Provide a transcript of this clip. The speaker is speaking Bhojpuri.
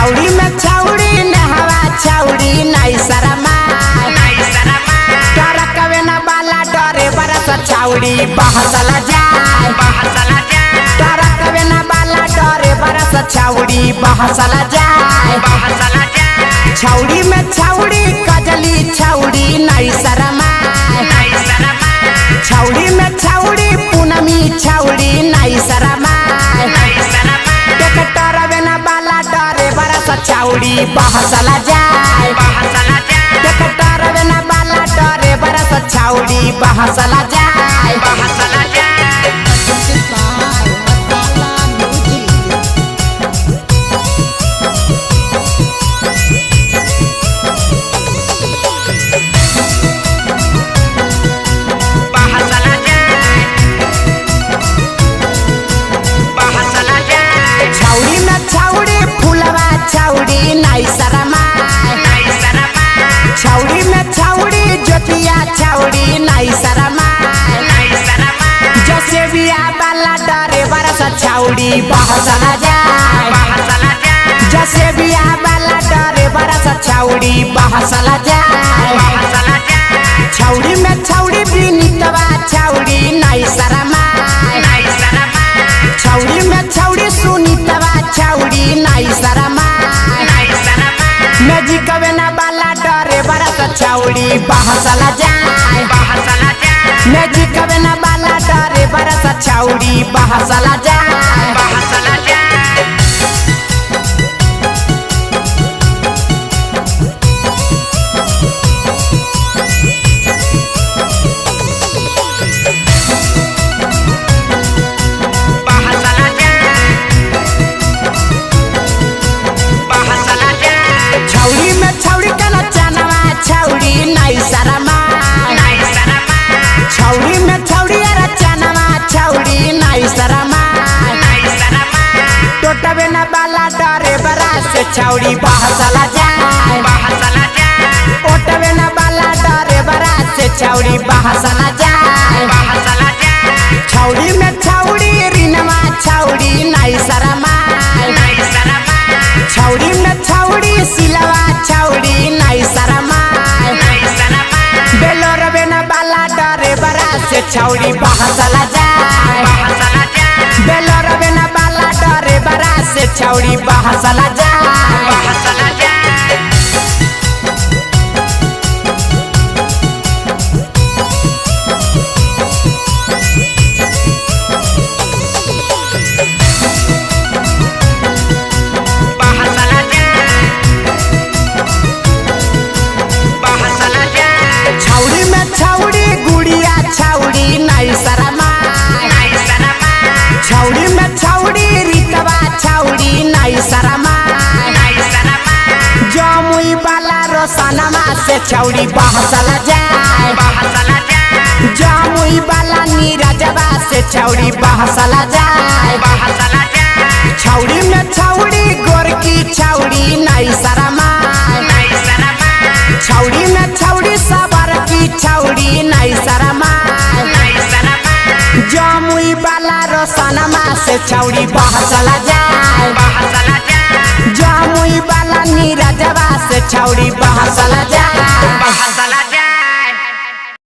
छौड़ी में छौड़ी नहवा छौड़ी नहीं शरमा टरकवे न बाला डरे बरस छौड़ी बहसला जाए टरकवे न बाला डरे बरस छौड़ी बहसला जाए छौड़ी में छौड़ी कजली छौड़ी नहीं शरमा छौड़ी में छौड़ी पूनमी छौड़ी नहीं शरमा टरकवे न बाला डरे बरस छौड़ी बहसला जाए टरकवे न बाला डरे बरस छौड़ी बहसला जाए छौड़ी में छौड़ी फुलवा छौड़ी नहीं शरमा छौड़ी में छौड़ी जोतिया छौड़ी नहीं शरमा जैसे बिया बाला डरे बरस छौड़ी बहसला जाए जैसे बिया बाला डरे बरस छौड़ी बहसला जाए छौड़ी में छौड़ी बिनितवा छौड़ी नहीं शरमा छौड़ी में छौड़ी सुनीतवा छौड़ी नहीं शरमा मैजिकवे न बाला डरे बरस छौड़ी बहसला जाए मैजिकवे न बाला डरे बरस छौड़ी बहसला जाए छौड़ी में छौड़ी कला चनवा छौड़ी नहीं शरमा छौड़ी में छौड़ी अरे चनवा छौड़ी नहीं शरमा टोटवे न बाला डरे बरस छौड़ी बहसला जाए ओटवे न बाला डरे बरस छौड़ी बहसला जाए छौड़ी में छौड़ी रिनवा छौड़ी नहीं शरमा छौड़ी में छौड़ी सिलवा छौड़ी नहीं शरमा बेलोरवे न बाला डरे बरस छौड़ी बहसला जाए बेलोरवे न बाला डरे बरस छौड़ी बहसला जाए छौड़ी में छौड़ी गुड़िया छौड़ी नहीं शरमा छौड़ी में छौड़ी रीतवा छौड़ी नहीं शरमा जमुई बाला रोशनमा से छौड़ी बहसला जाए जमुई बाला नीरजवा से छौड़ी बहसला जाए छौड़ी में छौड़ी गोरकी छौड़ी नहीं शरमा छौड़ी में छौड़ी सबर की छौड़ी नहीं शरमा जमुई बाला रोशनमा से छौड़ी बहसला जाए जमुई बाला नीरजवा से छौड़ी बहसला जाए।